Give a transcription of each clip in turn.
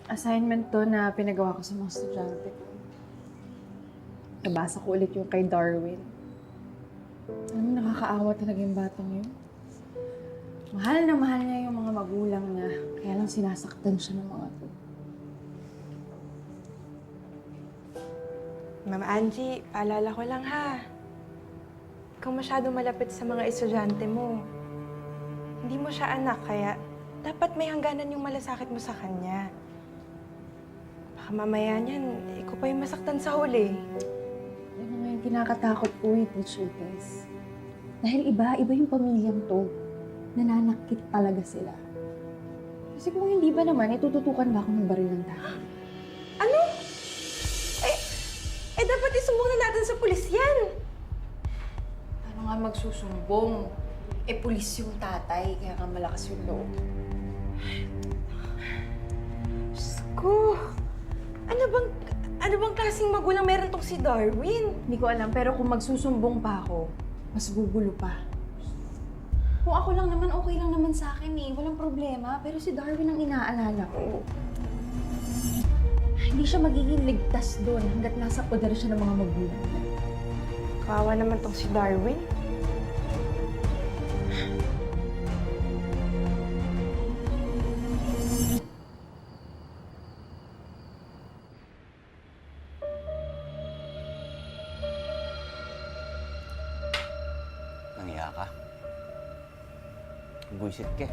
Assignment to na pinagawa ko sa mga estudyante ko. Nabasa ko ulit yung kay Darwin. Alam mo, nakakaawa talaga yung batang yun. Mahal na mahal niya yung mga magulang niya. Kaya lang sinasaktan siya ng mga to. Ma'am Angie, paalala ko lang ha. Ikaw masyado malapit sa mga estudyante mo. Hindi mo siya anak, kaya dapat may hangganan yung malasakit mo sa kanya. Baka mamaya niyan, ikaw pa yung masaktan sa huli. Yan nga yung kinakatakot ko teacher Tess. Dahil iba yung pamilyang to. Nananakit talaga sila. Kasi kung hindi ba naman, itututukan ba ako ng baril ng tao? Ano? Dapat isumbong na natin sa pulis yan. Ano nga magsusumbong? Pulis yung tatay, kaya nga malakas yung loob. Diyos ko. Ano bang klaseng magulang meron tong si Darwin? Hindi ko alam, pero kung magsusumbong pa ako, mas gugulo pa. Kung ako lang naman, okay lang naman sa akin eh. Walang problema. Pero si Darwin ang inaalala ko. Hindi siya magiging ligtas doon hanggat nasa poder siya ng mga magulang niya. Kawawa naman tong si Darwin. Nangiya ka? Buisit ka.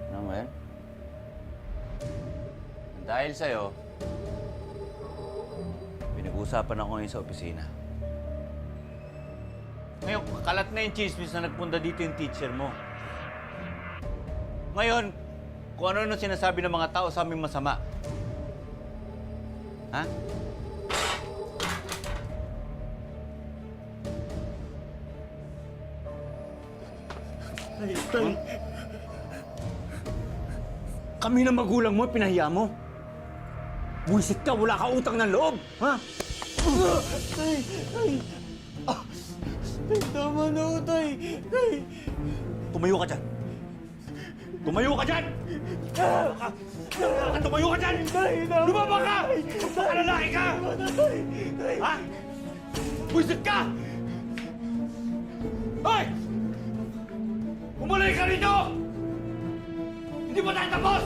Ano ba yan? Dahil sa'yo, pinag-uusapan ako ngayon sa opisina. Ngayon, kalat na yung chismis na nagpunta dito yung teacher mo. Ngayon, kung ano-ano sinasabi ng mga tao sa aming masama. Ha? Tay. Kami na magulang mo, pinahiya mo. Buisit ka, wala ka utang ng loob, ha? Tay! Tama na ho, Tay! Tumayo ka dyan! Tumayo ka dyan! Tumayo ka dyan! Lumaba ka! Baka lalaki ka! Ha? Buisit ka! Hoy! Umulay ka rito! Hindi pa tayo tapos!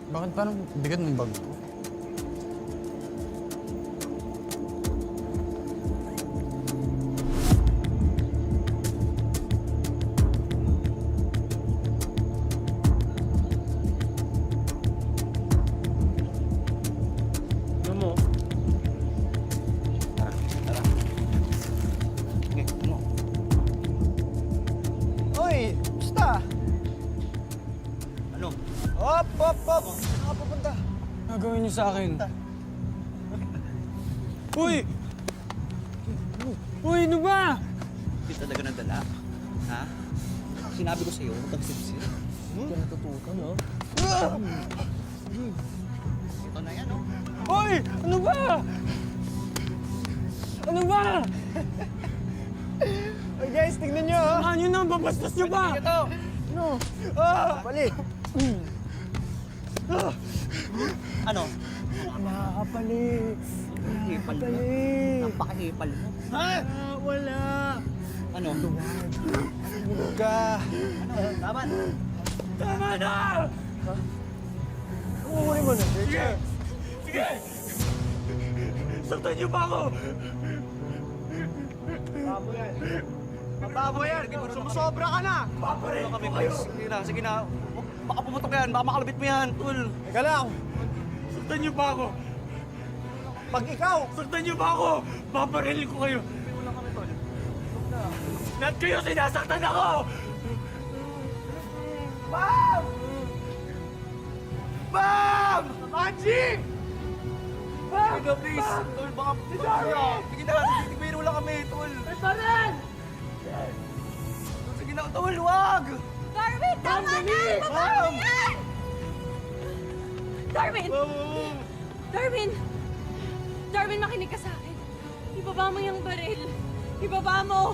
Bakit parang bigat ng bag ko? Ano mo? Tara. Sige, ano? Hoy! Basta! Ano? Hop! Saan ka pupunta? Gagawin niyo sa akin. Uy! Uy, ano ba? Hindi talaga nadala. Ha? Sinabi ko sa'yo, huwag kang sipsip. Hindi ka natutukan, no? Ito na yan, no? Uy! Ano ba? Ano ba? Hoy guys, tignan nyo, ha? Saan nyo na? Babastos nyo ba? Ito! Ano? Pali! Ano? Nakakapali. Hipal mo? Napakahipal mo. Ha? Wala. Ano? Tulog ka. Ano? Laban? Tama na! Umuwi mo na. Sige! Sige! Saktan niyo pa ako! Mababo yan! Sumusobra ka na! Paparin Ano kami, ko kayo! boys? Sige na. Baka pumutok yan. Baka makalabit mo yan, tol. Teka lang. Saktan niyo pa ako! Pag ikaw! Saktan niyo pa ako! Paparilin ko kayo! Lahat kayo sinasaktan ako! Ma'am! Ma'am! Angie! Ma'am! Sige, please. Tol, baka... Sige na, biro lang kami, tol. Tanan! Sige na, tol, wag! Darwin, tama na! Ibaba mo yan! Darwin! Darwin! Darwin, makinig ka sa akin. Ibaba mo yung baril. Ibaba mo!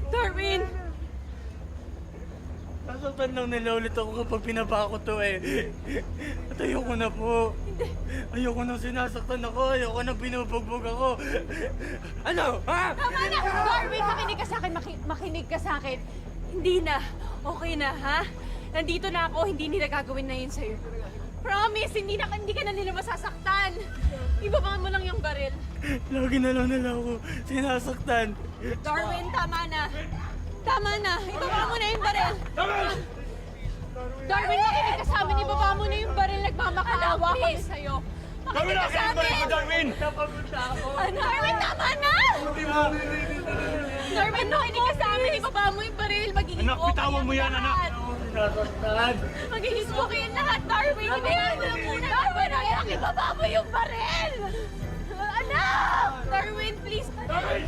Darwin! Nasaktan lang nila ulit ako kapag pinapa ko to eh. At ayoko na po. Ayoko nang sinasaktan ako. Ayoko nang binubugbog ako. Ano? Ha? Tama na! Darwin, makinig ka sa akin. Makinig ka sa akin. Hindi na. Okay na, ha? Nandito na ako. Hindi nila gagawin na yun sa'yo. Promise, hindi ka na nila masasaktan. Ibaba mo lang yung baril. Lagi na lang nila ako sinasaktan. Darwin, tama na. Tama na. Ibaba mo na yung baril. Darwin, makinig ka sa amin. Ibaba mo na yung baril. Nagmamakaawa kami sa'yo. Makinig ka sa amin. Darwin! Napapunta ako. Darwin, tama na! Darwin, makinig ka sa amin. Ibaba mo yung baril. Magiging Anak, okay bitawan mo ang yan, anak. lahat. Sinasaktan. Magiging okay ang lahat, Darwin. Ibaba mo lang muna. Darwin, anak, ibaba mo yung baril. Anak! Darwin, please. Darwin!